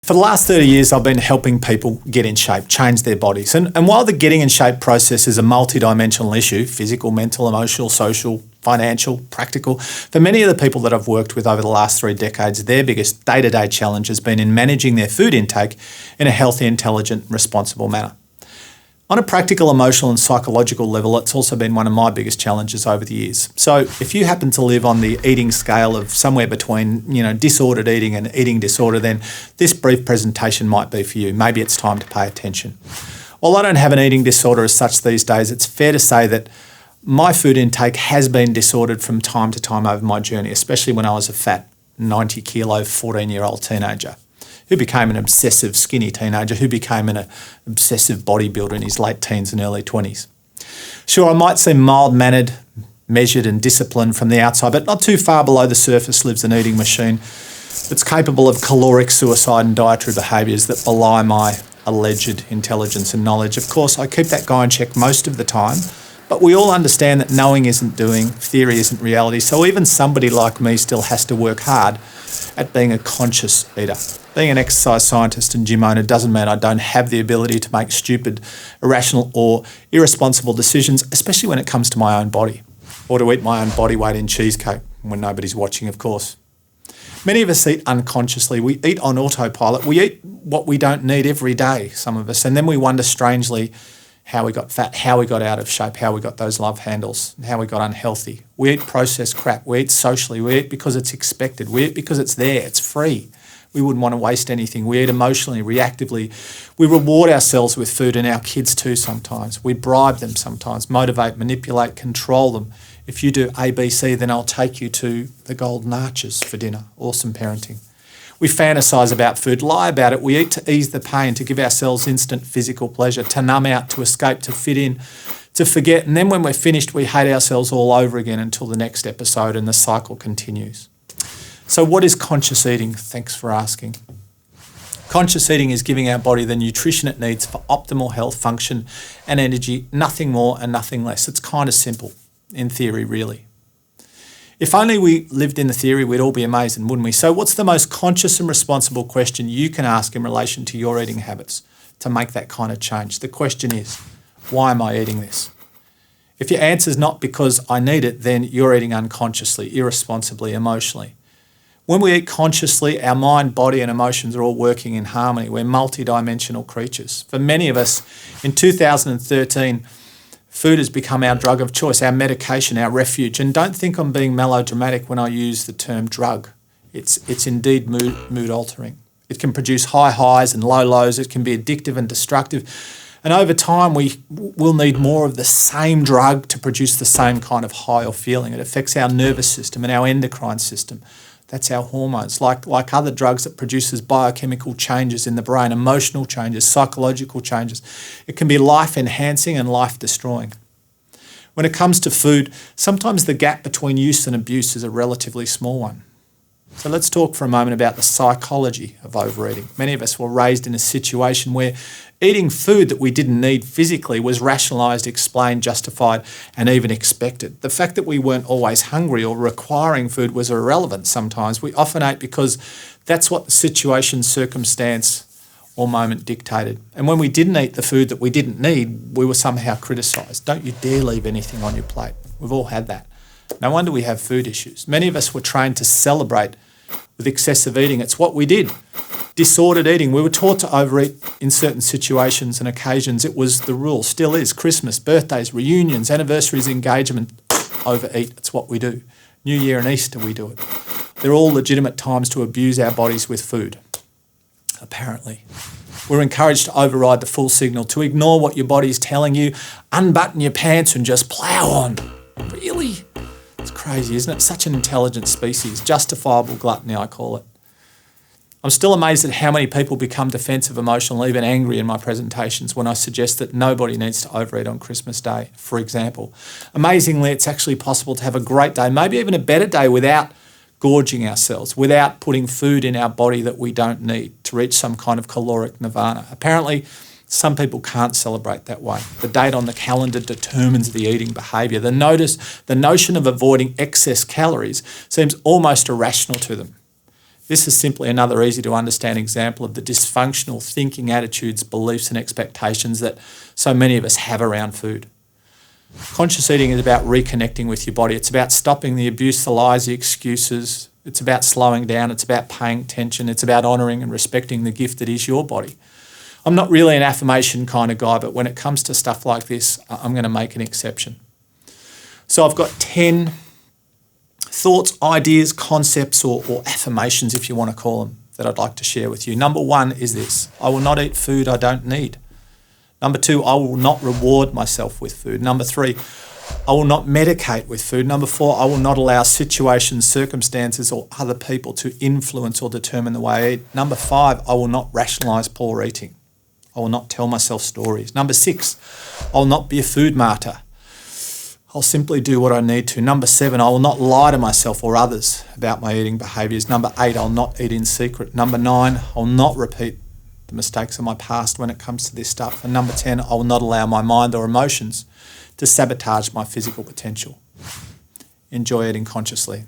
For the last 30 years, I've been helping people get in shape, change their bodies. And while the getting in shape process is a multidimensional issue, physical, mental, emotional, social, financial, practical, for many of the people that I've worked with over the last 3 decades, their biggest day-to-day challenge has been in managing their food intake in a healthy, intelligent, responsible manner. On a practical, emotional and psychological level, it's also been one of my biggest challenges over the years. So if you happen to live on the eating scale of somewhere between, disordered eating and eating disorder, then this brief presentation might be for you. Maybe it's time to pay attention. While I don't have an eating disorder as such these days, it's fair to say that my food intake has been disordered from time to time over my journey, especially when I was a fat 90 kilo, 14-year-old teenager who became an obsessive skinny teenager, who became an obsessive bodybuilder in his late teens and early 20s. Sure, I might seem mild-mannered, measured and disciplined from the outside, but not too far below the surface lives an eating machine that's capable of caloric suicide and dietary behaviours that belie my alleged intelligence and knowledge. Of course, I keep that guy in check most of the time, but we all understand that knowing isn't doing, theory isn't reality, so even somebody like me still has to work hard at being a conscious eater. Being an exercise scientist and gym owner doesn't mean I don't have the ability to make stupid, irrational or irresponsible decisions, especially when it comes to my own body, or to eat my own body weight in cheesecake when nobody's watching, of course. Many of us eat unconsciously. We eat on autopilot. We eat what we don't need every day, some of us, and then we wonder strangely how we got fat, how we got out of shape, how we got those love handles, how we got unhealthy. We eat processed crap. We eat socially. We eat because it's expected. We eat because it's there. It's free. We wouldn't want to waste anything. We eat emotionally, reactively. We reward ourselves with food and our kids too sometimes. We bribe them sometimes, motivate, manipulate, control them. If you do ABC, then I'll take you to the Golden Arches for dinner. Awesome parenting. We fantasize about food, lie about it. We eat to ease the pain, to give ourselves instant physical pleasure, to numb out, to escape, to fit in, to forget. And then when we're finished, we hate ourselves all over again until the next episode and the cycle continues. So what is conscious eating? Thanks for asking. Conscious eating is giving our body the nutrition it needs for optimal health, function and energy, nothing more and nothing less. It's kind of simple, in theory, really. If only we lived in the theory, we'd all be amazing, wouldn't we? So what's the most conscious and responsible question you can ask in relation to your eating habits to make that kind of change? The question is, why am I eating this? If your answer is not because I need it, then you're eating unconsciously, irresponsibly, emotionally. When we eat consciously, our mind, body and emotions are all working in harmony. We're multidimensional creatures. For many of us, in 2013, food has become our drug of choice, our medication, our refuge. And don't think I'm being melodramatic when I use the term drug. It's indeed mood altering. It can produce high highs and low lows. It can be addictive and destructive. And over time, we'll need more of the same drug to produce the same kind of high or feeling. It affects our nervous system and our endocrine system. That's our hormones. Like other drugs, it produces biochemical changes in the brain, emotional changes, psychological changes. It can be life-enhancing and life-destroying. When it comes to food, sometimes the gap between use and abuse is a relatively small one. So let's talk for a moment about the psychology of overeating. Many of us were raised in a situation where eating food that we didn't need physically was rationalised, explained, justified and even expected. The fact that we weren't always hungry or requiring food was irrelevant sometimes. We often ate because that's what the situation, circumstance or moment dictated. And when we didn't eat the food that we didn't need, we were somehow criticised. Don't you dare leave anything on your plate. We've all had that. No wonder we have food issues. Many of us were trained to celebrate with excessive eating. It's what we did. Disordered eating. We were taught to overeat in certain situations and occasions. It was the rule, still is. Christmas, birthdays, reunions, anniversaries, engagement, overeat. It's what we do. New Year and Easter, we do it. They're all legitimate times to abuse our bodies with food, apparently. We're encouraged to override the full signal, to ignore what your body's telling you, unbutton your pants and just plough on. Really? It's crazy, isn't it? Such an intelligent species. Justifiable gluttony, I call it. I'm still amazed at how many people become defensive, emotional, even angry in my presentations when I suggest that nobody needs to overeat on Christmas Day, for example. Amazingly, it's actually possible to have a great day, maybe even a better day without gorging ourselves, without putting food in our body that we don't need to reach some kind of caloric nirvana. Apparently, some people can't celebrate that way. The date on the calendar determines the eating behaviour. The notion of avoiding excess calories seems almost irrational to them. This is simply another easy to understand example of the dysfunctional thinking, attitudes, beliefs and expectations that so many of us have around food. Conscious eating is about reconnecting with your body. It's about stopping the abuse, the lies, the excuses. It's about slowing down. It's about paying attention. It's about honouring and respecting the gift that is your body. I'm not really an affirmation kind of guy, but when it comes to stuff like this, I'm going to make an exception. So I've got 10 thoughts, ideas, concepts, or affirmations, if you want to call them, that I'd like to share with you. Number 1 is this: I will not eat food I don't need. Number 2, I will not reward myself with food. Number 3, I will not medicate with food. Number 4, I will not allow situations, circumstances, or other people to influence or determine the way I eat. Number 5, I will not rationalise poor eating. I will not tell myself stories. Number 6, I will not be a food martyr. I'll simply do what I need to. Number 7, I will not lie to myself or others about my eating behaviours. Number 8, I'll not eat in secret. Number 9, I'll not repeat the mistakes of my past when it comes to this stuff. And number 10, I will not allow my mind or emotions to sabotage my physical potential. Enjoy eating consciously.